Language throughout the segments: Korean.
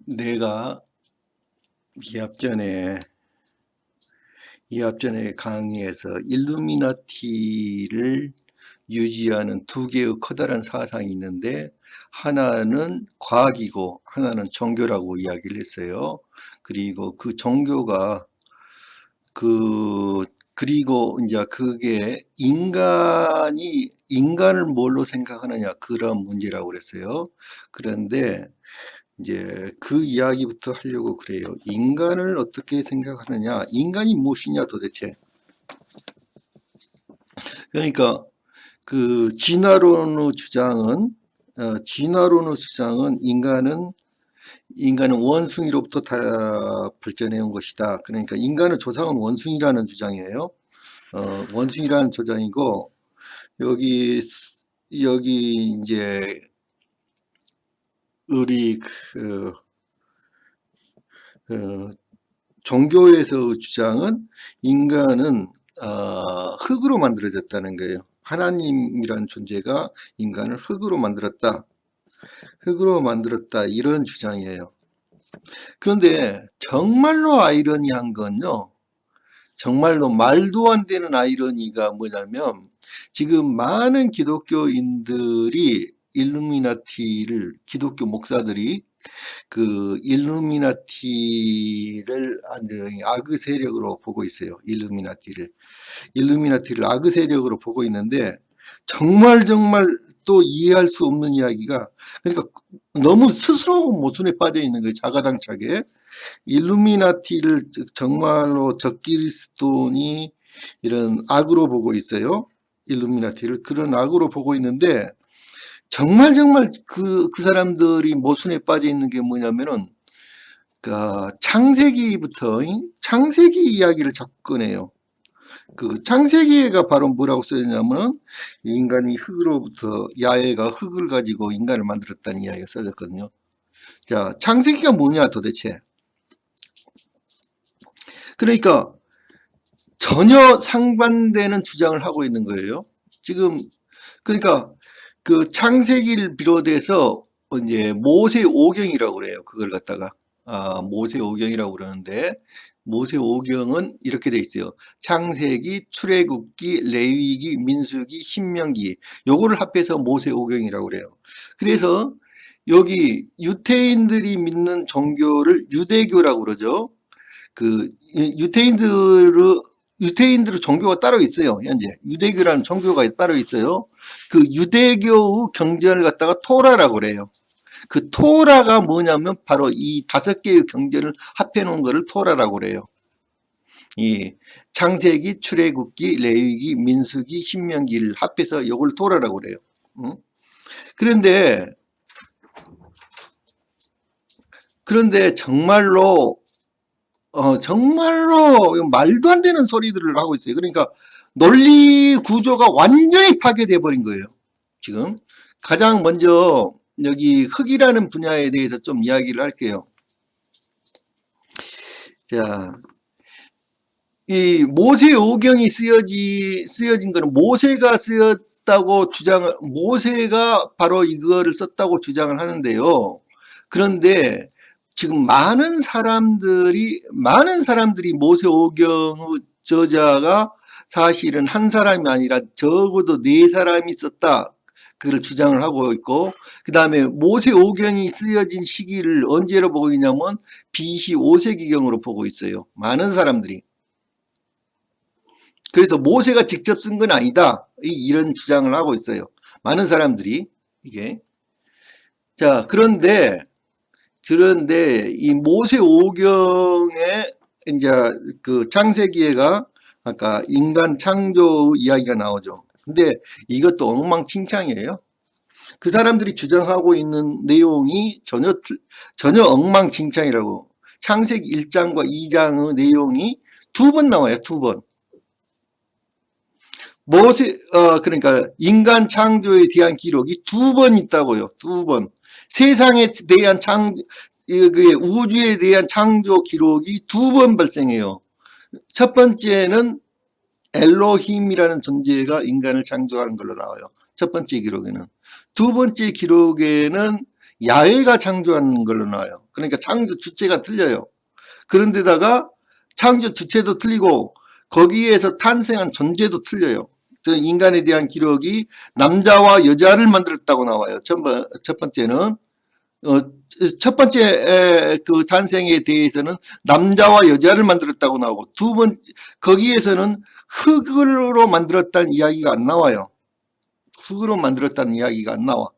내가 이 앞전에 강의에서 일루미나티를 유지하는 두 개의 커다란 사상이 있는데, 하나는 과학이고 하나는 종교라고 이야기를 했어요. 그리고 그 종교가 그리고 이제 그게 인간을 뭘로 생각하느냐, 그런 문제라고 그랬어요. 그런데 이제 그 이야기부터 하려고 그래요. 인간을 어떻게 생각하느냐, 인간이 무엇이냐 도대체. 그러니까 그 진화론의 주장은 인간은 원숭이로부터 다 발전해 온 것이다. 그러니까 인간의 조상은 원숭이라는 주장이에요. 원숭이라는 주장이고, 여기 이제 우리 종교에서 주장은 인간은 흙으로 만들어졌다는 거예요. 하나님이라는 존재가 인간을 흙으로 만들었다, 이런 주장이에요. 그런데 정말로 아이러니한 건요, 정말로 말도 안 되는 아이러니가 뭐냐면, 지금 많은 기독교 목사들이 그 일루미나티를 악의 세력으로 보고 있어요. 일루미나티를 악의 세력으로 보고 있는데, 정말 또 이해할 수 없는 이야기가, 그러니까 너무 스스로 모순에 빠져 있는 거예요. 자가당착에. 일루미나티를 정말로 적그리스도니 이런 악으로 보고 있어요. 일루미나티를 그런 악으로 보고 있는데, 정말 그 사람들이 모순에 빠져 있는 게 뭐냐면은, 창세기 이야기를 자꾸 꺼내요. 그 창세기가 바로 뭐라고 써졌냐면, 인간이 야훼가 흙을 가지고 인간을 만들었다는 이야기가 써졌거든요. 자, 창세기가 뭐냐 도대체. 그러니까 전혀 상반되는 주장을 하고 있는 거예요. 지금 그러니까 그 창세기를 비롯해서 이제 모세오경이라고 그래요. 그걸 갖다가 모세오경이라고 그러는데, 모세오경은 이렇게 돼 있어요. 창세기, 출애굽기, 레위기, 민수기, 신명기, 요거를 합해서 모세오경이라고 그래요. 그래서 여기 유태인들이 믿는 종교를 유대교라고 그러죠. 그 유태인들의 종교가 따로 있어요. 현재 유대교라는 종교가 따로 있어요. 그 유대교의 경전을 갖다가 토라라고 그래요. 그 토라가 뭐냐면 바로 이 5개의 경전을 합해 놓은 거를 토라라고 그래요. 이 창세기, 출애굽기, 레위기, 민수기, 신명기를 합해서 이걸 토라라고 그래요. 그런데 정말로 말도 안 되는 소리들을 하고 있어요. 그러니까 논리 구조가 완전히 파괴돼 버린 거예요. 지금 가장 먼저 여기 흙이라는 분야에 대해서 좀 이야기를 할게요. 자, 이 모세오경이 쓰여진 거는 모세가 바로 이거를 썼다고 주장을 하는데요. 그런데 지금 많은 사람들이 모세오경의 저자가 사실은 한 사람이 아니라 적어도 4사람이 썼다, 그걸 주장을 하고 있고, 그 다음에 모세오경이 쓰여진 시기를 언제로 보고 있냐면 BC 5세기경으로 보고 있어요. 많은 사람들이. 그래서 모세가 직접 쓴 건 아니다, 이런 주장을 하고 있어요. 많은 사람들이. 이게. 자, 그런데 이 모세오경의 이제 그 창세기에가 아까 인간 창조 이야기가 나오죠. 근데 이것도 엉망진창이에요. 그 사람들이 주장하고 있는 내용이 전혀 엉망진창이라고. 창세기 1장과 2장의 내용이 2번 나와요. 2번. 그러니까 인간 창조에 대한 기록이 2번 있다고요. 2번. 세상에 대한 우주에 대한 창조 기록이 2번 발생해요. 첫 번째는 엘로힘이라는 존재가 인간을 창조한 걸로 나와요. 첫 번째 기록에는. 두 번째 기록에는 야훼가 창조한 걸로 나와요. 그러니까 창조 주체가 틀려요. 그런데다가 창조 주체도 틀리고 거기에서 탄생한 존재도 틀려요. 인간에 대한 기록이 남자와 여자를 만들었다고 나와요. 첫 번째는 첫 번째 그 탄생에 대해서는 남자와 여자를 만들었다고 나오고, 두 번째 거기에서는 흙으로 만들었다는 이야기가 안 나와요. 흙으로 만들었다는 이야기가 안 나와.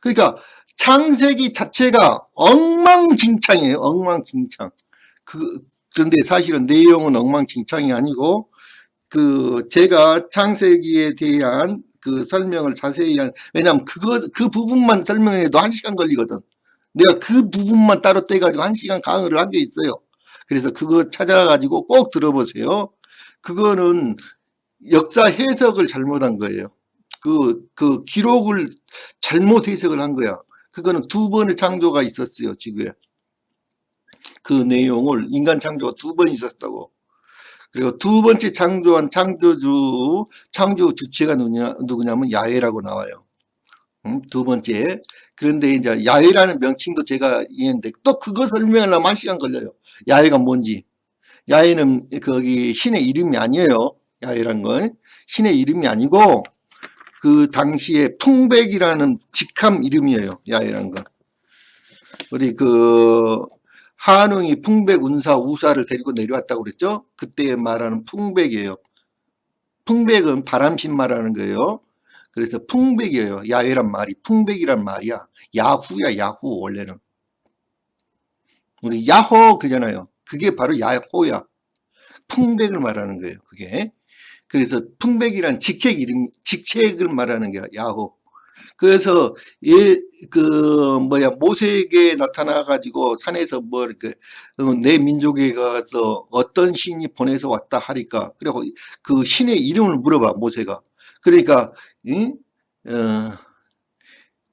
그러니까 창세기 자체가 엉망진창이에요. 엉망진창. 그런데 사실은 내용은 엉망진창이 아니고, 제가 창세기에 대한 그 설명을 자세히 왜냐면 그 부분만 설명해도 1시간 걸리거든. 내가 그 부분만 따로 떼가지고 1시간 강의를 한 게 있어요. 그래서 그거 찾아가지고 꼭 들어보세요. 그거는 역사 해석을 잘못한 거예요. 그 기록을 잘못 해석을 한 거야. 그거는 2번의 창조가 있었어요, 지구에. 그 내용을 인간 창조가 2번 있었다고. 그리고 두 번째 창조한 창조 주체가 누구냐면 야훼라고 나와요. 두 번째. 그런데 이제 야훼라는 명칭도 제가 이해했는데 또 그거 설명하려면 1시간 걸려요. 야훼가 뭔지. 야훼는 거기 신의 이름이 아니에요. 야훼란 건 신의 이름이 아니고 그 당시에 풍백이라는 직함 이름이에요. 야훼란 건. 우리 한웅이 풍백 운사 우사를 데리고 내려왔다고 그랬죠. 그때 말하는 풍백이에요. 풍백은 바람신 말하는 거예요. 그래서 풍백이에요. 야훼란 말이 풍백이란 말이야. 야후야 야후. 원래는 우리 야호 그러잖아요. 그게 바로 야호야. 풍백을 말하는 거예요. 그게. 그래서 풍백이란 직책을 말하는 거야. 야호. 그래서 모세에게 나타나가지고 산에서 내 민족에 가서 어떤 신이 보내서 왔다 하니까, 그리고 그 신의 이름을 물어봐 모세가. 그러니까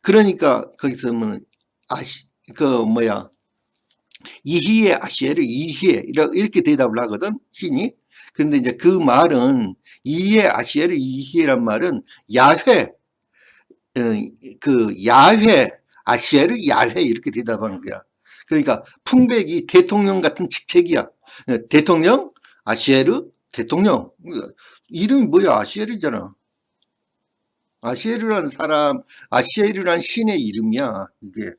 그러니까 거기서 이히에 아시에를 이히에 이렇게 대답을 하거든 신이. 그런데 이제 그 말은 이히에 아시에를 이히에란 말은 야훼, 야훼, 아시에르 야훼 이렇게 대답하는 거야. 그러니까 풍백이 대통령 같은 직책이야. 대통령, 아시에르, 대통령. 이름이 뭐야? 아시에르잖아. 아시에르라는 사람, 아시에르라는 신의 이름이야. 이게.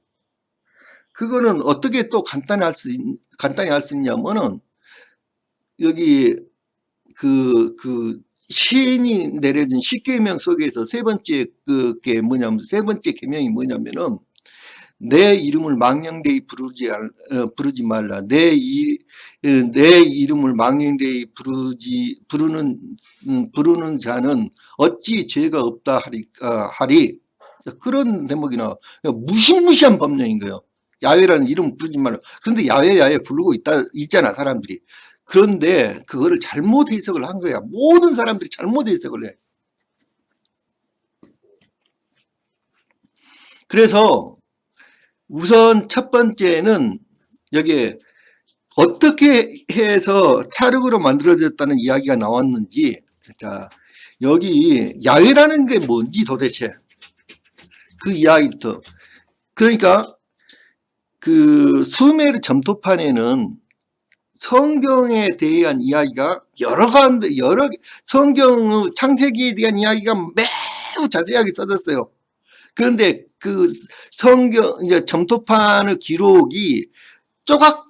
그거는 어떻게 또 간단히 할 수 있냐면은 여기 시인이 내려진 십계명 속에서 세 번째 세 번째 계명이 뭐냐면은 내 이름을 망령되이 부르지 말라. 내 이름을 망령되이 부르는 자는 어찌 죄가 없다 하리. 그런 대목이 나와. 무시무시한 법령인 거예요. 야훼라는 이름 부르지 말라. 그런데 야훼 부르고 있잖아 사람들이. 그런데 그거를 잘못 해석을 한 거야. 모든 사람들이 잘못 해석을 해. 그래서 우선 첫 번째는 여기에 어떻게 해서 찰흙으로 만들어졌다는 이야기가 나왔는지, 자, 여기 야훼라는 게 뭔지 도대체 그 이야기부터. 그러니까 수메르 점토판에는 성경에 대한 이야기가 성경 창세기에 대한 이야기가 매우 자세하게 써졌어요. 그런데 성경 점토판의 기록이 조각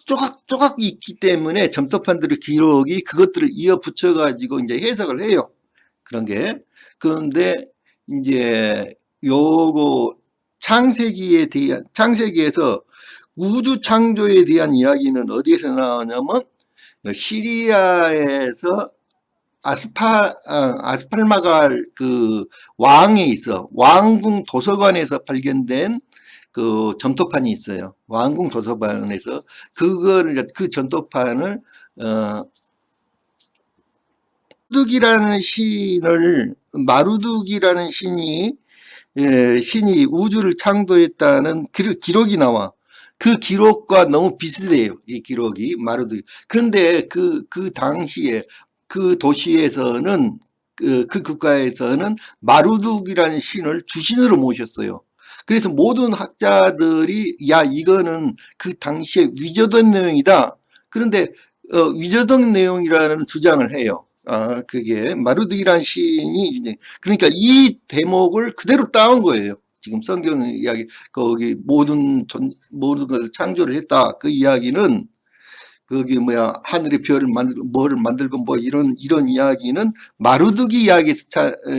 있기 때문에 점토판들의 기록이 그것들을 이어 붙여 가지고 이제 해석을 해요. 그런 게. 그런데 이제 요거 창세기에서 우주 창조에 대한 이야기는 어디에서 나오냐면 시리아에서 아스팔마갈 왕에 있어. 왕궁 도서관에서 발견된 점토판이 있어요. 왕궁 도서관에서 그 점토판을 마루둑이라는 신이 우주를 창조했다는 기록이 나와. 그 기록과 너무 비슷해요. 이 기록이 마루둑. 그런데 그 당시에 그 도시에서는 그 국가에서는 마루둑이라는 신을 주신으로 모셨어요. 그래서 모든 학자들이 야 이거는 그 당시에 위조된 내용이다. 그런데 위조된 내용이라는 주장을 해요. 그게 마르드기라는 시인이 이제 그러니까 이 대목을 그대로 따온 거예요. 지금 성경 이야기 거기 모든 것을 창조를 했다. 그 이야기는 거기 뭐야 하늘의 별을 만들고 뭐를 만들고 뭐 이런 이야기는 마르두기 이야기에서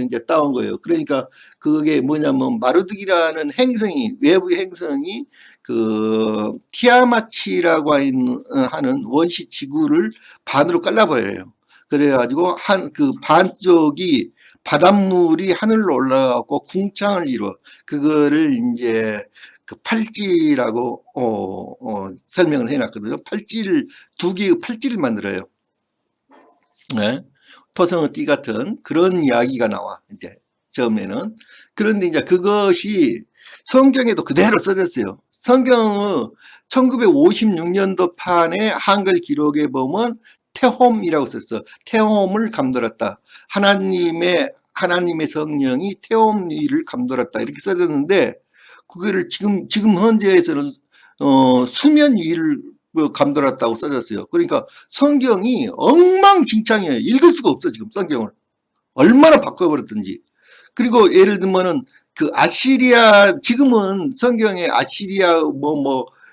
이제 따온 거예요. 그러니까 그게 뭐냐면 마르두기라는 행성이 외부 행성이 그 티아마치라고 하는 원시 지구를 반으로 잘라버려요. 그래가지고 그 반쪽이 바닷물이 하늘로 올라가고 궁창을 이루어 그거를 이제 그 팔찌라고 설명을 해놨거든요. 팔찌를 두 개의 팔찌를 만들어요. 네. 토성의 띠 같은 그런 이야기가 나와 이제 처음에는. 그런데 이제 그것이 성경에도 그대로 써졌어요. 성경의 1956년도 판의 한글 기록에 보면 태홈이라고 썼어. 태홈을 감돌았다. 하나님의 성령이 태홈 위를 감돌았다. 이렇게 써졌는데 그거를 지금 현재에서는 수면 위를 감돌았다고 써졌어요. 그러니까 성경이 엉망진창이에요. 읽을 수가 없어 지금 성경을 얼마나 바꿔버렸든지. 그리고 예를 들면은 그 아시리아 지금은 성경에 아시리아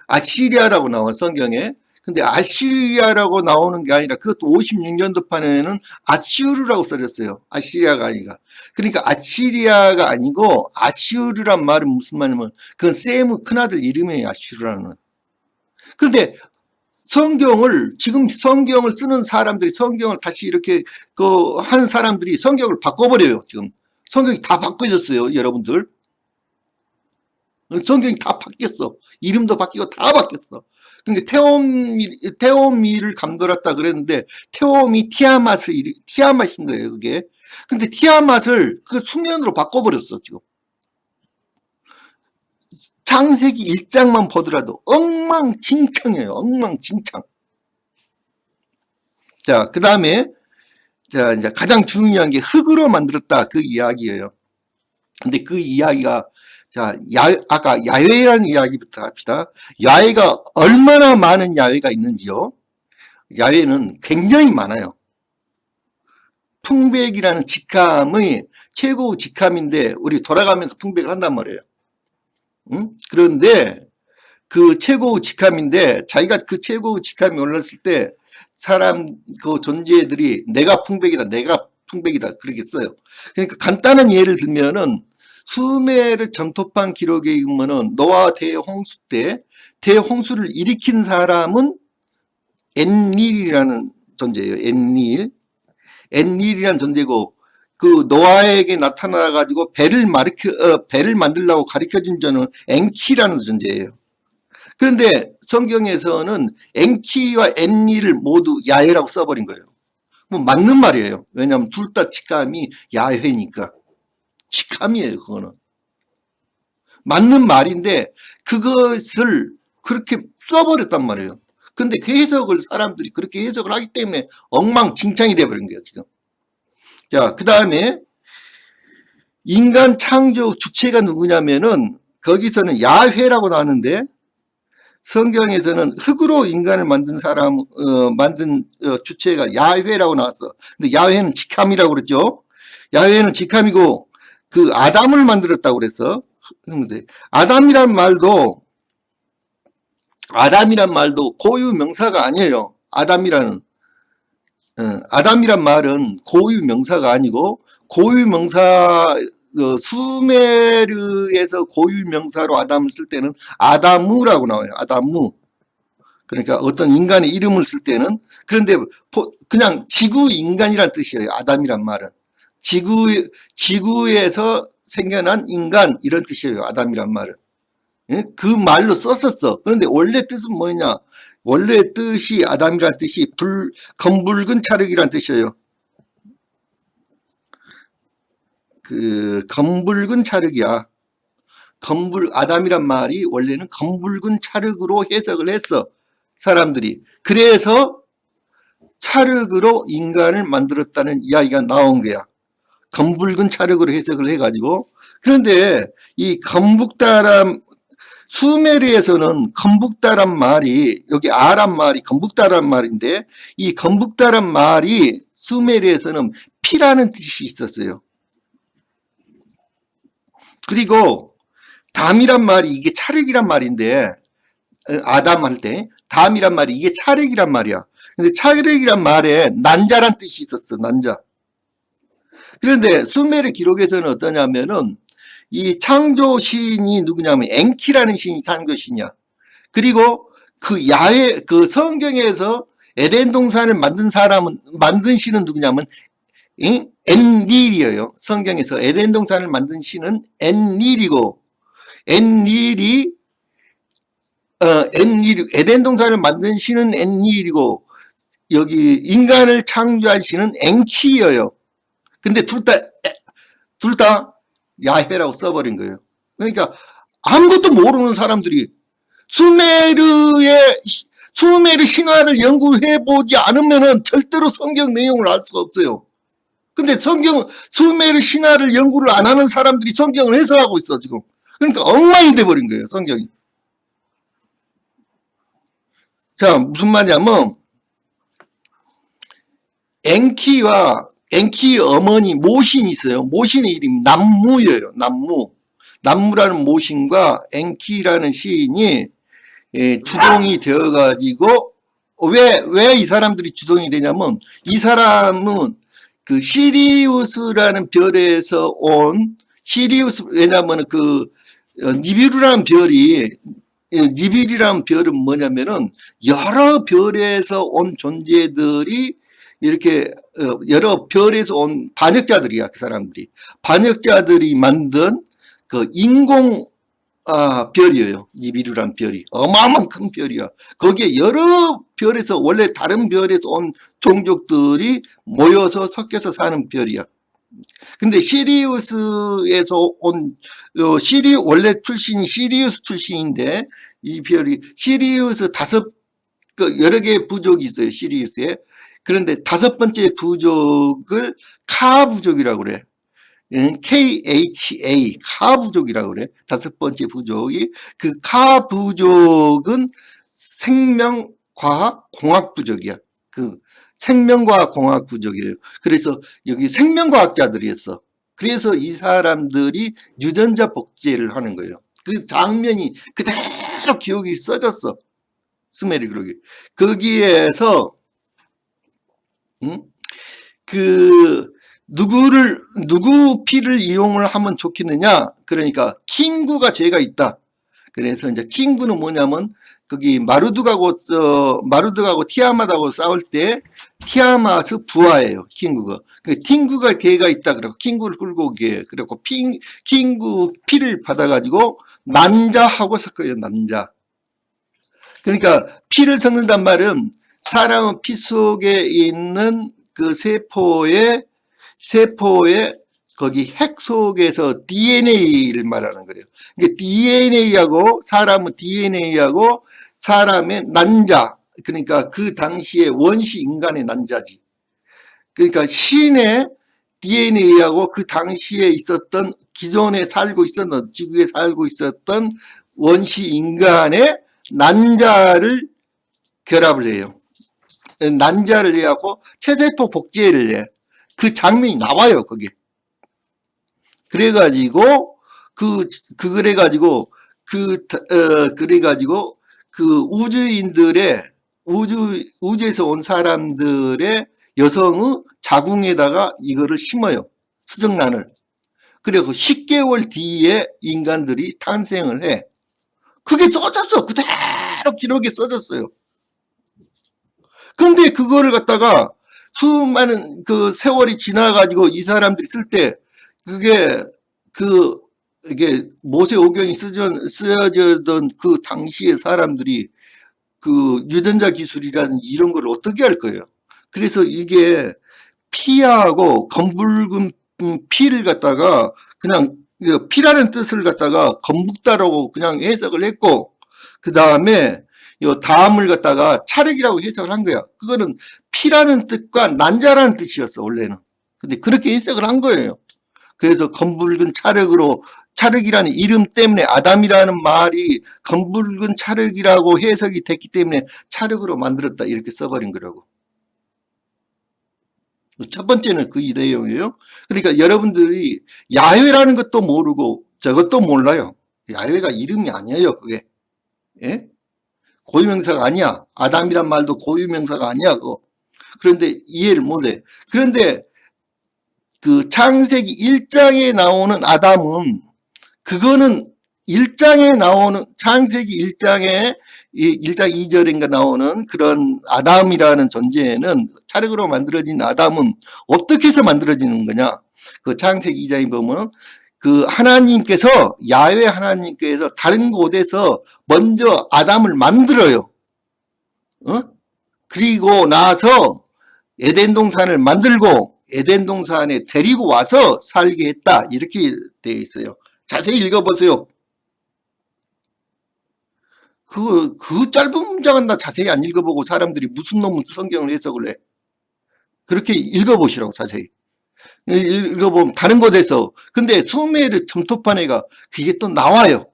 아시리아라고 나와 성경에. 근데 아시리아라고 나오는 게 아니라 그것도 56년도 판에는 아슈르라고 써졌어요. 아시리아가 아니라. 그러니까 아시리아가 아니고 아슈르란 말은 무슨 말이냐면 그건 셈의 큰아들 이름이에요. 아슈르라는. 그런데 지금 성경을 쓰는 사람들이 성경을 다시 이렇게 하는 사람들이 성경을 바꿔버려요. 지금 성경이 다 바뀌어졌어요. 여러분들. 성경이 다 바뀌었어. 이름도 바뀌고 다 바뀌었어. 그러니까 태오미를 감돌았다 그랬는데 태오미 티아맛인 거예요. 그게. 근데 티아맛을 그 숙련으로 바꿔버렸어. 지금. 창세기 1장만 보더라도 엉망진창이에요. 엉망진창. 자, 그 다음에 자 이제 가장 중요한 게 흙으로 만들었다 그 이야기예요. 근데 그 이야기가 자, 아까 야훼라는 이야기부터 합시다. 야훼가 얼마나 많은 야훼가 있는지요? 야훼는 굉장히 많아요. 풍백이라는 직함의 최고 직함인데 우리 돌아가면서 풍백을 한단 말이에요. 응? 그런데 그 최고 직함인데 자기가 그 최고 직함이 올랐을 때 사람 그 존재들이 내가 풍백이다 그렇게 써요. 그러니까 간단한 예를 들면은 수메르 전토판 기록에 보면은 노아 대홍수 때 대홍수를 일으킨 사람은 엔닐이라는 존재예요. 엔닐이라는 존재고 그 노아에게 나타나 가지고 배를 만들려고 가르쳐 준 자는 엔키라는 존재예요. 그런데 성경에서는 엔키와 엔닐을 모두 야훼라고 써버린 거예요. 뭐 맞는 말이에요. 왜냐하면 둘 다 직함이 야훼니까. 직함이에요. 그거는. 맞는 말인데 그것을 그렇게 써버렸단 말이에요. 근데 그 해석을 사람들이 그렇게 해석을 하기 때문에 엉망진창이 돼버린 거예요. 지금. 자, 그 다음에 인간 창조 주체가 누구냐면은 거기서는 야훼라고 나왔는데 성경에서는 흙으로 인간을 만든 사람 주체가 야훼라고 나왔어. 근데 야훼는 직함이라고 그랬죠. 야훼는 직함이고 그 아담을 만들었다고 그랬어. 근데 아담이란 말도 고유 명사가 아니에요. 아담이란 말은 고유 명사가 아니고 고유 명사 수메르에서 고유 명사로 아담을 쓸 때는 아다무라고 나와요. 아다무. 그러니까 어떤 인간의 이름을 쓸 때는 그런데 그냥 지구 인간이란 뜻이에요. 아담이란 말은 지구에서 생겨난 인간 이런 뜻이에요. 아담이란 말은. 예? 그 말로 썼었어. 그런데 원래 뜻은 뭐냐? 원래 뜻이 아담이란 뜻이 검붉은 찰흙이란 뜻이에요. 그 검붉은 찰흙이야. 아담이란 말이 원래는 검붉은 찰흙으로 해석을 했어. 사람들이. 그래서 찰흙으로 인간을 만들었다는 이야기가 나온 거야. 검붉은 찰흙으로 해석을 해가지고. 그런데 이 건북다란 수메르에서는 건북다란 말이 여기 아란 말이 건북다란 말인데 이 건북다란 말이 수메르에서는 피라는 뜻이 있었어요. 그리고 담이란 말이 이게 차력이란 말인데 아담 할 때 담이란 말이 이게 차력이란 말이야. 근데 차력이란 말에 난자란 뜻이 있었어. 난자. 그런데 수메르 기록에서는 어떠냐면은 이 창조 시인이 누구냐면 엔키라는 시인이 창조 시인이야. 그리고 그 야훼 그 성경에서 에덴 동산을 만든 사람은 만든 시는 누구냐면 엔릴이에요. 성경에서 에덴 동산을 만든 시는 엔릴이고 엔릴이 에덴 동산을 만든 시는 엔릴이고 여기 인간을 창조한 시는 엔키예요. 근데 둘 다 야훼라고 써버린 거예요. 그러니까 아무것도 모르는 사람들이 수메르 신화를 연구해보지 않으면은 절대로 성경 내용을 알 수가 없어요. 근데 수메르 신화를 연구를 안 하는 사람들이 성경을 해석하고 있어, 지금. 그러니까 엉망이 돼버린 거예요, 성경이. 자, 무슨 말이냐면, 엔키 어머니 모신이 있어요. 모신의 이름이 남무예요. 남무라는 모신과 엔키라는 시인이 주동이 되어가지고 왜 이 사람들이 주동이 되냐면 이 사람은 그 시리우스라는 별에서 온 시리우스 왜냐면 그 니비루라는 니빌이라는 별은 뭐냐면은 여러 별에서 온 존재들이 이렇게 여러 별에서 온 반역자들이야. 그 사람들이 반역자들이 만든 그 인공 별이에요. 니비루란 별이 어마어마한 큰 별이야. 거기에 여러 별에서 원래 다른 별에서 온 종족들이 모여서 섞여서 사는 별이야. 근데 시리우스에서 온 원래 출신이 시리우스 출신인데 이 별이 시리우스 여러 개의 부족이 있어요. 시리우스에. 그런데 5번째 부족을 카 부족이라고 그래. KHA 카 부족이라고 그래. 5번째 부족이 그 카 부족은 생명과학공학 부족이야. 그 생명과학공학 부족이에요. 그래서 여기 생명과학자들이었어. 그래서 이 사람들이 유전자 복제를 하는 거예요. 그 장면이 그대로 기억이 써졌어. 수메르 기록이. 거기에서 누구 피를 이용을 하면 좋겠느냐? 그러니까 킹구가 죄가 있다. 그래서 이제 킹구는 뭐냐면 거기 마르둑하고 티아맛하고 싸울 때 티아맛의 부하예요. 킹구가. 킹구가 죄가 있다. 그래고 킹구를 끌고 오게. 그리고 킹구 피를 받아가지고 난자하고 섞어요. 난자. 그러니까 피를 섞는단 말은 사람의 피 속에 있는 그 세포의 거기 핵 속에서 DNA를 말하는 거예요. 그러니까 사람의 DNA하고 사람의 난자, 그러니까 그 당시에 원시 인간의 난자지. 그러니까 신의 DNA하고 그 당시에 있었던 기존에 지구에 살고 있었던 원시 인간의 난자를 결합을 해요. 난자를 해갖고 체세포 복제를 해. 그 장면이 나와요, 거기. 그래가지고, 그래가지고 그 우주에서 온 사람들의 여성의 자궁에다가 이거를 심어요. 수정란을. 그리고 10개월 뒤에 인간들이 탄생을 해. 그게 써졌어. 그대로 기록에 써졌어요. 근데 그거를 갖다가 수많은 그 세월이 지나가지고 이 사람들이 쓸 때 이게 모세오경이 쓰여졌던 그 당시의 사람들이 그 유전자 기술이라든지 이런 걸 어떻게 할 거예요. 그래서 이게 피하고 검붉은 피를 갖다가 그냥 피라는 뜻을 갖다가 건북다라고 그냥 해석을 했고 그 다음에 요 다음을 갖다가 차력이라고 해석을 한 거야. 그거는 피라는 뜻과 난자라는 뜻이었어 원래는. 근데 그렇게 해석을 한 거예요. 그래서 검붉은 차력으로 찰흙이라는 이름 때문에 아담이라는 말이 검붉은 찰흙이라고 해석이 됐기 때문에 찰흙으로 만들었다 이렇게 써버린 거라고. 첫 번째는 그 내용이에요. 그러니까 여러분들이 야훼라는 것도 모르고 저것도 몰라요. 야훼가 이름이 아니에요. 그게. 예? 고유명사가 아니야. 아담이란 말도 고유명사가 아니야. 그거. 그런데 이해를 못해. 그런데 그 창세기 1장에 나오는 아담은 그거는 1장에 나오는 창세기 1장에 1장 2절인가 나오는 그런 아담이라는 존재는 찰흙으로 만들어진 아담은 어떻게 해서 만들어지는 거냐? 그 창세기 2장에 보면 그 하나님께서 야훼 하나님께서 다른 곳에서 먼저 아담을 만들어요. 그리고 나서 에덴 동산을 만들고 에덴 동산에 데리고 와서 살게 했다. 이렇게 되어 있어요. 자세히 읽어보세요. 그 짧은 문장은 다 자세히 안 읽어보고 사람들이 무슨 놈의 성경을 해석을 해. 그렇게 읽어보시라고 자세히. 읽어보면 다른 곳에서. 근데 수메르 점토판에가 그게 또 나와요.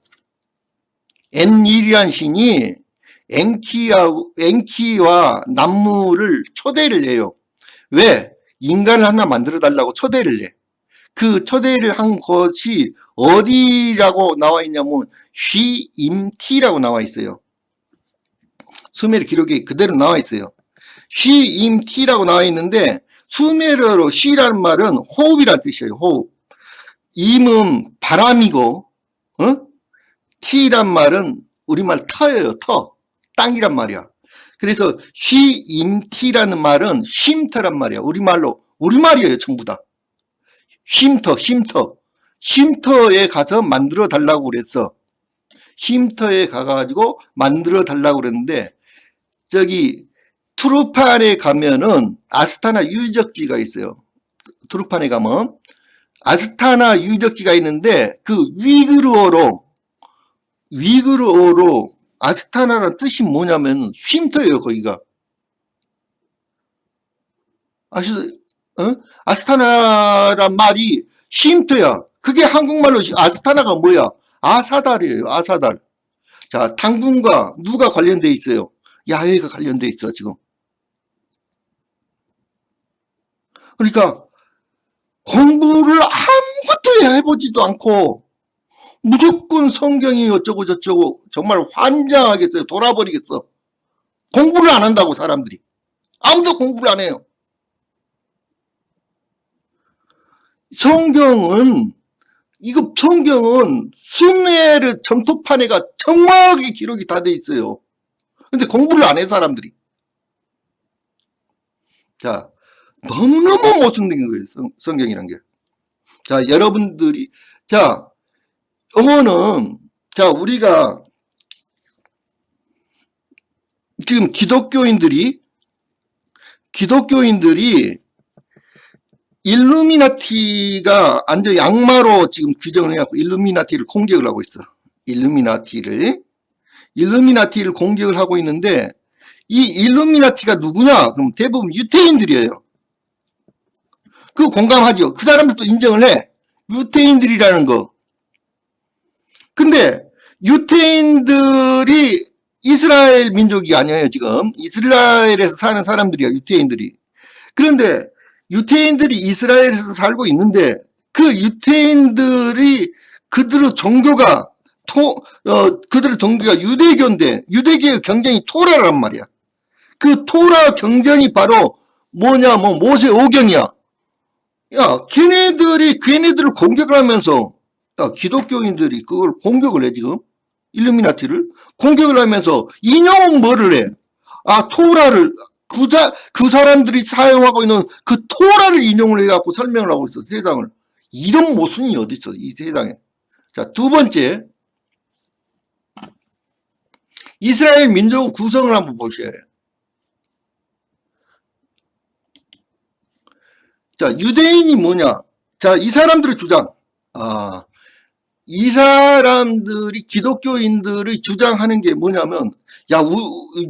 엔일이란 신이 엔키와 남무를 초대를 해요. 왜? 인간을 하나 만들어 달라고 초대를 해. 그 초대를 한 것이 어디라고 나와 있냐면 쉬임티라고 나와 있어요. 수메르 기록에 그대로 나와 있어요. 쉬임티라고 나와 있는데 수메르어로 쉬라는 말은 호흡이란 뜻이에요. 호흡. 임은 바람이고 티란 말은 우리말 터예요. 터. 땅이란 말이야. 그래서 쉬임티라는 말은 쉼터란 말이야. 우리말이에요. 전부 다. 쉼터에 가서 만들어 달라고 그랬어. 쉼터에 가가지고 만들어 달라고 그랬는데 저기 투르판에 가면은 아스타나 유적지가 있어요. 투르판에 가면 아스타나 유적지가 있는데 그 위그르어로 아스타나라는 뜻이 뭐냐면 쉼터예요. 거기가. 아스타나란 말이 쉼터야. 그게 한국말로 아스타나가 뭐야? 아사달이에요. 아사달. 자, 당분과 누가 관련돼 있어요? 야훼가 관련돼 있어 지금. 그러니까 공부를 아무것도 해보지도 않고 무조건 성경이 어쩌고 저쩌고 정말 환장하겠어요. 돌아버리겠어. 공부를 안 한다고 사람들이. 아무도 공부를 안 해요. 성경은 수메르 점토판에가 정확하게 기록이 다 돼 있어요. 근데 공부를 안 해 사람들이. 자, 너무너무 모순된 거예요. 성경이란 게. 자, 여러분들이 이거는 우리가 지금 기독교인들이 일루미나티가 완전 양마로 지금 규정을 해갖고 일루미나티를 공격을 하고 있어. 일루미나티를 공격을 하고 있는데 이 일루미나티가 누구냐? 그럼 대부분 유태인들이에요. 그거 공감하죠? 그 사람들도 인정을 해. 유태인들이라는 거. 근데 유태인들이 이스라엘 민족이 아니에요. 지금 이스라엘에서 사는 사람들이야. 유태인들이. 그런데 유태인들이 이스라엘에서 살고 있는데 그 유태인들이 그들의 종교가 유대교인데 유대교의 경전이 토라란 말이야. 그 토라 경전이 바로 뭐냐면 모세 오경이야. 야, 걔네들을 공격을 하면서 기독교인들이 그걸 공격을 해 지금. 일루미나티를 공격을 하면서 인용은 뭐를 해? 토라를 그 사람들이 사용하고 있는 그 토라를 인용을 해갖고 설명을 하고 있어. 세상을. 이런 모순이 어디 있어 이 세상에. 자, 두 번째, 이스라엘 민족 구성을 한번 보셔야 해요. 자, 유대인이 뭐냐? 자, 이 사람들의 주장. 이 사람들이 기독교인들이 주장하는 게 뭐냐면,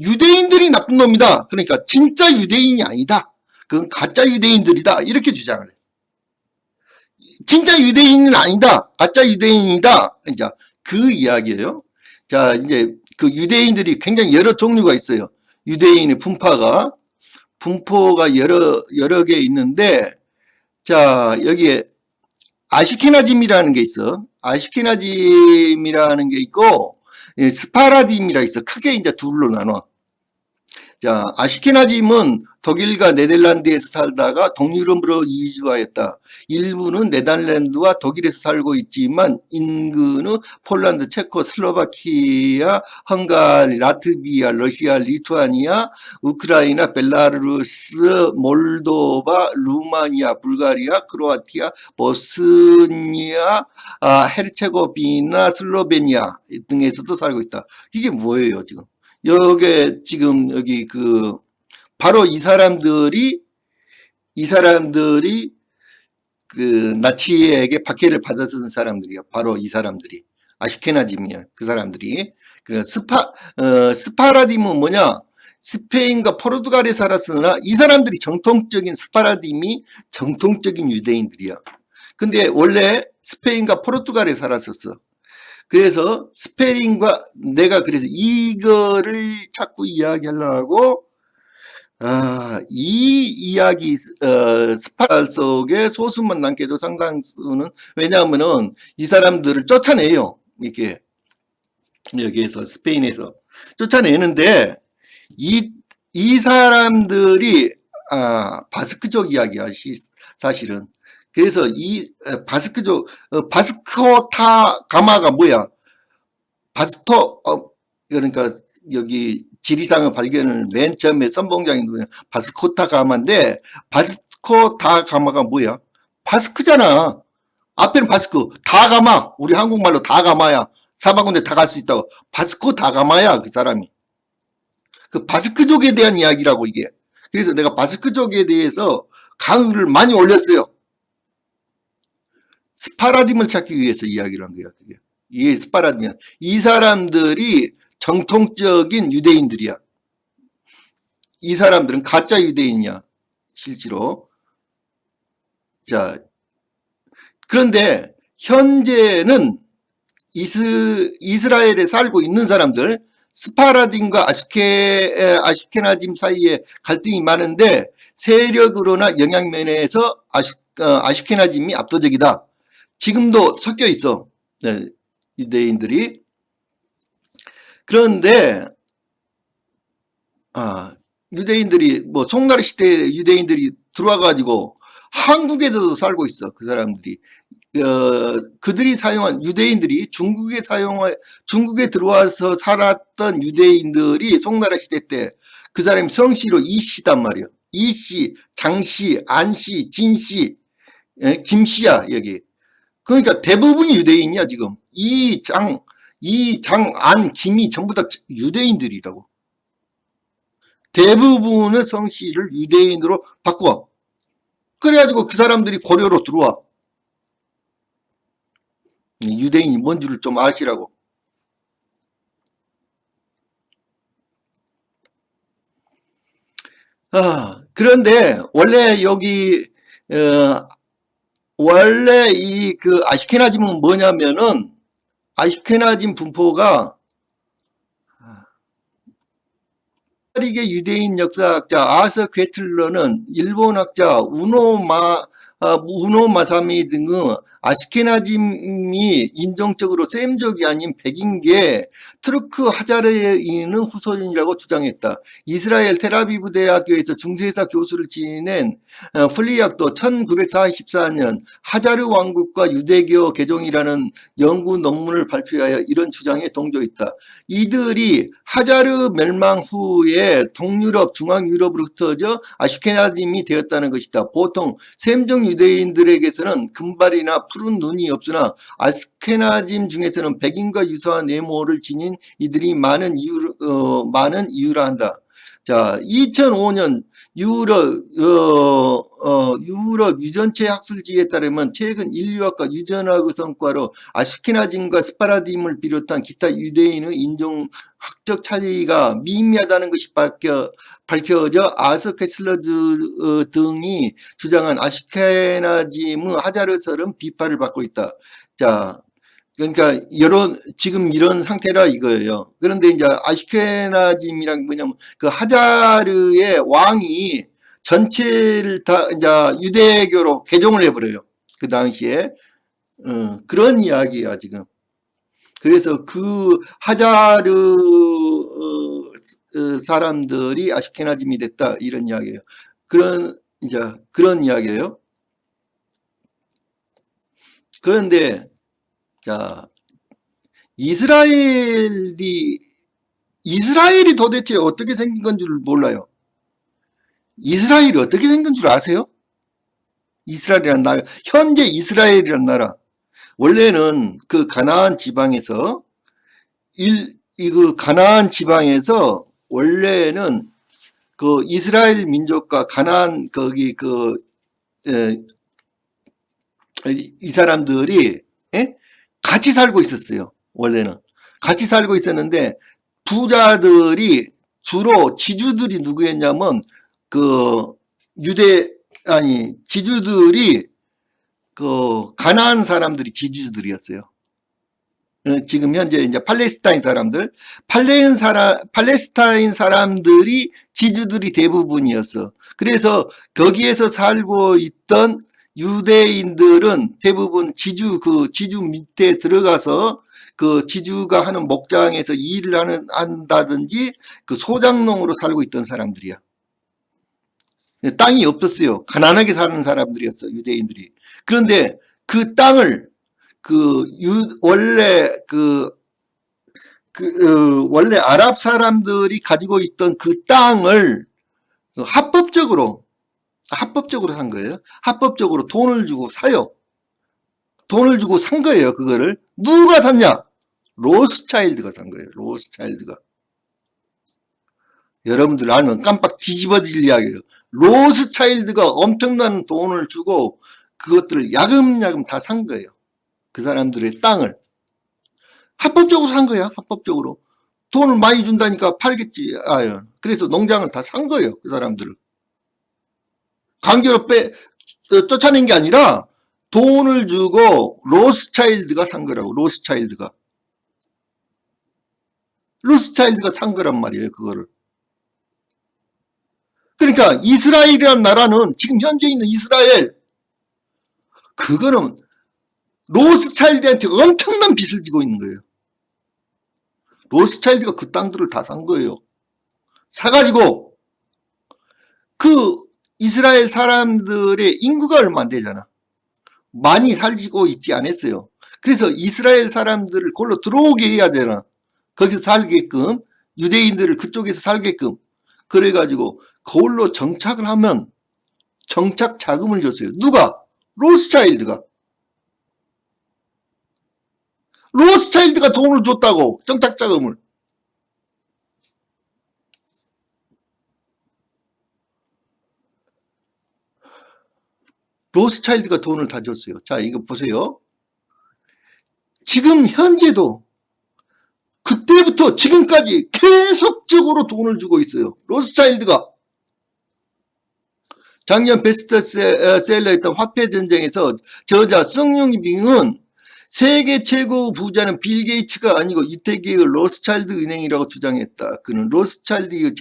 유대인들이 나쁜 놈이다. 그러니까 진짜 유대인이 아니다. 그건 가짜 유대인들이다. 이렇게 주장을 해. 진짜 유대인은 아니다. 가짜 유대인이다. 이제 그 이야기예요. 자, 이제 그 유대인들이 굉장히 여러 종류가 있어요. 유대인의 분포가 여러 개 있는데, 자, 여기에 아시케나짐이라는 게 있어. 아시케나짐이라는 게 있고, 스파라딤이라 있어. 크게 이제 둘로 나눠. 자, 아시케나짐은 독일과 네덜란드에서 살다가 동유럽으로 이주하였다. 일부는 네덜란드와 독일에서 살고 있지만 인근은 폴란드, 체코, 슬로바키아, 헝가리, 라트비아, 러시아, 리투아니아, 우크라이나, 벨라루스, 몰도바, 루마니아, 불가리아, 크로아티아, 보스니아, 헤르체고비나, 슬로베니아 등에서도 살고 있다. 이게 뭐예요, 지금? 여기 지금 여기 바로 이 사람들이 그 나치에게 박해를 받았던 사람들이야. 바로 이 사람들이 아시케나짐이야. 그 사람들이. 그래서 스파라딤은 뭐냐? 스페인과 포르투갈에 살았으나 이 사람들이 정통적인 스파라딤이 정통적인 유대인들이야. 근데 원래 스페인과 포르투갈에 살았었어. 그래서 스페인과 내가 그래서 이거를 자꾸 이야기하려고 이 이야기 스파랄 속에 소수만 남게도 상당수는 왜냐하면은 이 사람들을 쫓아내요. 이렇게 여기에서 스페인에서 쫓아내는데 이 사람들이 바스크족 이야기야 사실은. 그래서 이 바스크족 바스코타 가마가 뭐야? 그러니까 여기 지리상의 발견을 맨 처음에 선봉장이 누구냐? 바스코타 가마인데 바스코타 가마가 뭐야? 바스크잖아. 앞에는 바스크, 다 가마. 우리 한국말로 다 가마야. 사바군데 다 갈 수 있다고. 바스코 다 가마야 그 사람이. 그 바스크족에 대한 이야기라고 이게. 그래서 내가 바스크족에 대해서 강의를 많이 올렸어요. 스파라딤을 찾기 위해서 이야기를 한 거야. 그게. 이게 스파라딤이야. 이 사람들이 정통적인 유대인들이야. 이 사람들은 가짜 유대인이야. 실제로. 자, 그런데 현재는 이스라엘에 살고 있는 사람들, 스파라딤과 아시케나짐 사이에 갈등이 많은데 세력으로나 영향면에서 아시케나짐이 압도적이다. 지금도 섞여 있어. 네, 유대인들이. 그런데 유대인들이 뭐 송나라 시대에 유대인들이 들어와가지고 한국에도 살고 있어. 그 사람들이. 그들이 사용한 유대인들이 중국에 들어와서 살았던 유대인들이 송나라 시대 때 그 사람이 성씨로 이씨단 말이야. 이씨, 장씨, 안씨, 진씨, 김씨야 여기. 그러니까 대부분이 유대인이야 지금. 장, 안, 김이 전부 다 유대인들이라고. 대부분의 성씨를 유대인으로 바꿔. 그래가지고 그 사람들이 고려로 들어와. 유대인이 뭔 줄을 좀 아시라고. 그런데 원래 여기 원래 이 아시케나짐은 뭐냐면은 아시케나짐 분포가 이게 유대인 역사학자 아서 괴틀러는 일본학자 우노 마사미 등의 아시케나짐이 인종적으로 셈족이 아닌 백인계 트루크 하자르인의 후손이라고 주장했다. 이스라엘 텔아비브 대학교에서 중세사 교수를 지낸 플리약도 1944년 하자르 왕국과 유대교 개종이라는 연구 논문을 발표하여 이런 주장에 동조했다. 이들이 하자르 멸망 후에 동유럽, 중앙유럽으로 흩어져 아시케나짐이 되었다는 것이다. 보통 셈족 유대인들에게서는 금발이나 푸른 눈이 없으나 아시케나짐 중에서는 백인과 유사한 외모를 지닌 이들이 많은 이유라 한다. 자, 2005년 유럽 유전체 학술지에 따르면 최근 인류학과 유전학의 성과로 아시케나즘과 스파라딤을 비롯한 기타 유대인의 인종학적 차이가 미미하다는 것이 밝혀져 아서 캐슬러 등이 주장한 아시케나즘의 하자르설은 비판을 받고 있다. 자, 그러니까 지금 이런 상태라 이거예요. 그런데 이제 아시케나즘이란 뭐냐면 그 하자르의 왕이 전체를 다 이제 유대교로 개종을 해버려요. 그 당시에. 그런 이야기야 지금. 그래서 그 하자르 사람들이 아시케나즘이 됐다 이런 이야기예요. 그런 이야기예요. 그런데 자, 이스라엘이 도대체 어떻게 생긴 건 줄 몰라요. 이스라엘이 어떻게 생긴 줄 아세요? 이스라엘이란 나라, 현재 이스라엘이란 나라. 원래는 그 가나안 지방에서 그 가나안 지방에서 원래는 그 이스라엘 민족과 가나안 거기 이 사람들이 같이 살고 있었어요. 원래는 같이 살고 있었는데 부자들이 주로 지주들이 누구였냐면 그 지주들이 그 가나안 사람들이 지주들이었어요. 지금 현재 이제 팔레스타인 사람들이 지주들이 대부분이었어. 그래서 거기에서 살고 있던 유대인들은 대부분 지주 밑에 들어가서 그 지주가 하는 목장에서 일을 한다든지 그 소작농으로 살고 있던 사람들이야. 땅이 없었어요. 가난하게 사는 사람들이었어, 유대인들이. 그런데 그 땅을 원래 원래 아랍 사람들이 가지고 있던 그 땅을 합법적으로 산 거예요. 합법적으로 돈을 주고 사요. 돈을 주고 산 거예요. 그거를 누가 샀냐? 로스차일드가 산 거예요. 로스차일드가. 여러분들 알면 깜빡 뒤집어질 이야기예요. 로스차일드가 엄청난 돈을 주고 그것들을 야금야금 다 산 거예요. 그 사람들의 땅을 합법적으로 산 거야. 합법적으로. 돈을 많이 준다니까 팔겠지. 그래서 농장을 다 산 거예요. 그 사람들을. 강제로 쫓아낸 게 아니라 돈을 주고 로스차일드가 산 거라고. 로스차일드가 산 거란 말이에요. 그거를. 그러니까 이스라엘이라는 나라는 지금 현재 있는 이스라엘 그거는 로스차일드한테 엄청난 빚을 지고 있는 거예요. 로스차일드가 그 땅들을 다 산 거예요. 사가지고 그 이스라엘 사람들의 인구가 얼마 안 되잖아. 많이 살지고 있지 않았어요. 그래서 이스라엘 사람들을 골로 들어오게 해야 되나. 거기서 살게끔 유대인들을 그쪽에서 살게끔 그래가지고 거울로 정착을 하면 정착 자금을 줬어요. 누가? 로스차일드가 돈을 줬다고. 정착 자금을. 로스차일드가 돈을 다 줬어요. 자, 이거 보세요. 지금 현재도 그때부터 지금까지 계속적으로 돈을 주고 있어요. 로스차일드가. 작년 베스트셀러였던 화폐전쟁에서 저자 성융빙은 세계 최고 부자는 빌 게이츠가 아니고 이태기의 로스차일드 은행이라고 주장했다. 그는 로스차일드의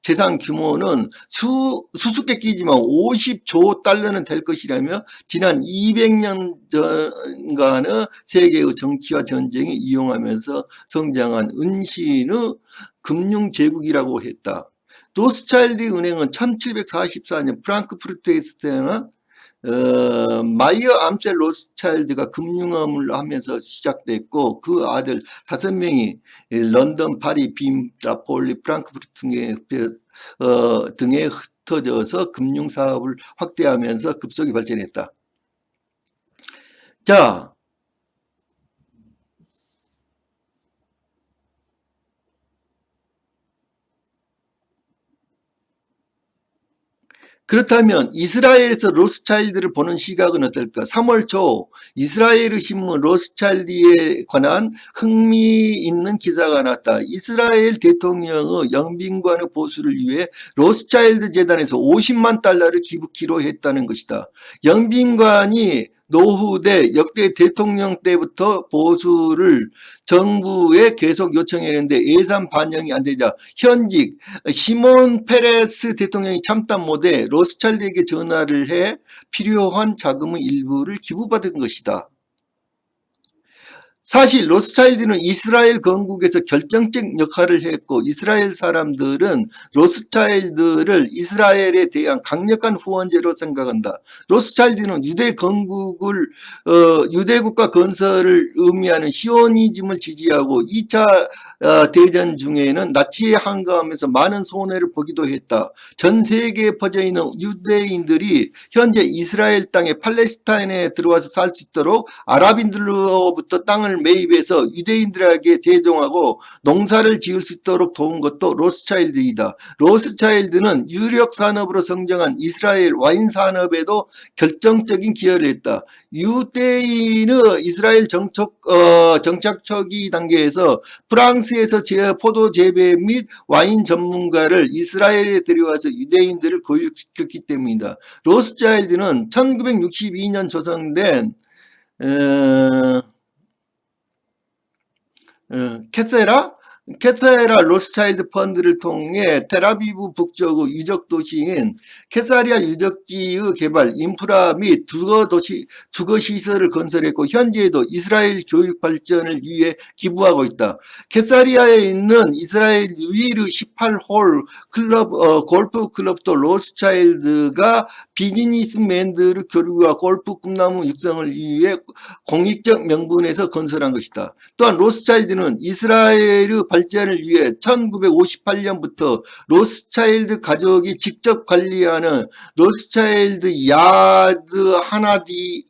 재산 규모는 수수께끼지만 50조 달러는 될 것이라며 지난 200년간의 세계의 정치와 전쟁에 이용하면서 성장한 은신의 금융제국이라고 했다. 로스차일드 은행은 1744년 프랑크푸르트에서 태어난 마이어 암셀 로스차일드가 금융업을 하면서 시작됐고 그 아들 5명이 런던, 파리, 빔, 나폴리, 프랑크푸르트 등에 흩어져서 금융사업을 확대하면서 급속히 발전했다. 자, 그렇다면 이스라엘에서 로스차일드를 보는 시각은 어떨까? 3월 초 이스라엘 신문 로스차일드에 관한 흥미있는 기사가 났다. 이스라엘 대통령의 영빈관의 보수를 위해 로스차일드 재단에서 50만 달러를 기부키로 했다는 것이다. 영빈관이 노후 대 역대 대통령 때부터 보수를 정부에 계속 요청했는데 예산 반영이 안 되자 현직 시몬 페레스 대통령이 참다 못해 로스차일드에게 전화를 해 필요한 자금의 일부를 기부받은 것이다. 사실 로스차일드는 이스라엘 건국에서 결정적 역할을 했고 이스라엘 사람들은 로스차일드를 이스라엘에 대한 강력한 후원자로 생각한다. 로스차일드는 유대 건국을 유대국가 건설을 의미하는 시오니즘을 지지하고 2차 대전 중에는 나치에 항거하면서 많은 손해를 보기도 했다. 전 세계에 퍼져있는 유대인들이 현재 이스라엘 땅에 팔레스타인에 들어와서 살 수 있도록 아랍인들로부터 땅을 매입해서 유대인들에게 제공하고 농사를 지을 수 있도록 도운 것도 로스차일드이다. 로스차일드는 유력 산업으로 성장한 이스라엘 와인 산업에도 결정적인 기여를 했다. 유대인의 이스라엘 정착 초기 단계에서 프랑스에서 포도 재배 및 와인 전문가를 이스라엘에 데려와서 유대인들을 교육시켰기 때문이다. 로스차일드는 1962년 조성된 케세라 로스차일드 펀드를 통해 텔아비브 북쪽의 유적 도시인 케사리아 유적지의 개발, 인프라 및 주거 시설을 건설했고 현재에도 이스라엘 교육 발전을 위해 기부하고 있다. 케사리아에 있는 이스라엘 유일의 18홀 골프 클럽도 로스차일드가 비즈니스맨들의 교류와 골프 꿈나무 육성을 위해 공익적 명분에서 건설한 것이다. 또한 로스차일드는 이스라엘의 발전을 위해 1958년부터 로스차일드 가족이 직접 관리하는 로스차일드 야드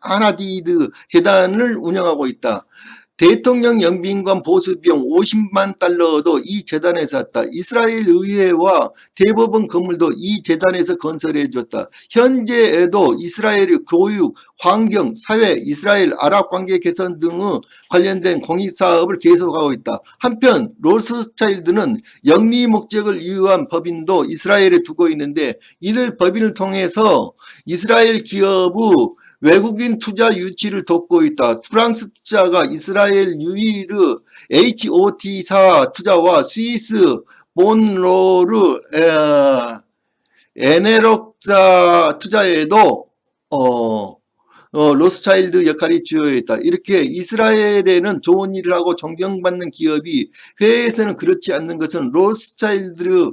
하나디드 재단을 운영하고 있다. 대통령 영빈관 보수비용 50만 달러도 이 재단에서 왔다. 이스라엘 의회와 대법원 건물도 이 재단에서 건설해 줬다. 현재에도 이스라엘의 교육, 환경, 사회, 이스라엘 아랍 관계 개선 등의 관련된 공익사업을 계속하고 있다. 한편 로스차일드는 영리 목적을 위한 법인도 이스라엘에 두고 있는데 이들 법인을 통해서 이스라엘 기업의 외국인 투자 유치를 돕고 있다. 프랑스 투자가 이스라엘 유일의 HOT사 투자와 스위스 본로르 에네록사 투자에도 로스차일드 역할이 주요했다. 이렇게 이스라엘에는 좋은 일을 하고 존경받는 기업이 해외에서는 그렇지 않는 것은 로스차일드의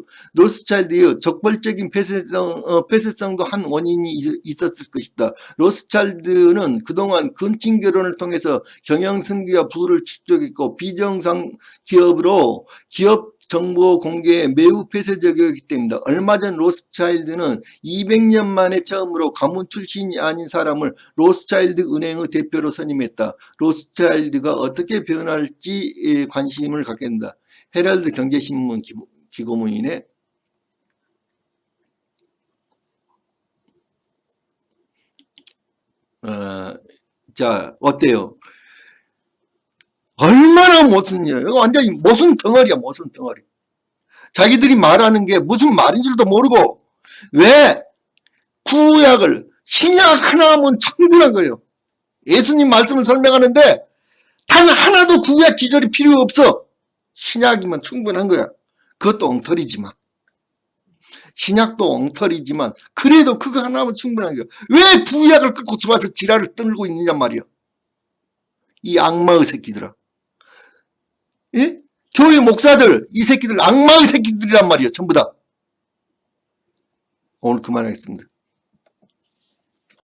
적벌적인 폐쇄성도 한 원인이 있었을 것이다. 로스차일드는 그동안 근친 결혼을 통해서 경영승계와 부를 축적했고 비정상 기업으로 기업 정보 공개에 매우 폐쇄적이기 때문이다. 얼마 전 로스차일드는 200년 만에 처음으로 가문 출신이 아닌 사람을 로스차일드 은행의 대표로 선임했다. 로스차일드가 어떻게 변할지 관심을 갖게 된다. 헤럴드 경제신문 기고문이네. 자, 어때요? 얼마나 모순이야. 이거 완전히 모순 덩어리야, 모순 덩어리. 자기들이 말하는 게 무슨 말인 줄도 모르고, 왜 구약을, 신약 하나면 충분한 거예요. 예수님 말씀을 설명하는데, 단 하나도 구약 기절이 필요 없어. 신약이면 충분한 거야. 그것도 엉터리지만. 신약도 엉터리지만, 그래도 그거 하나면 충분한 거야. 왜 구약을 끌고 들어와서 지랄을 떨고 있느냐 말이야. 이 악마의 새끼들아. 예? 교회 목사들, 이 새끼들 악마의 새끼들이란 말이야, 전부 다. 오늘 그만하겠습니다.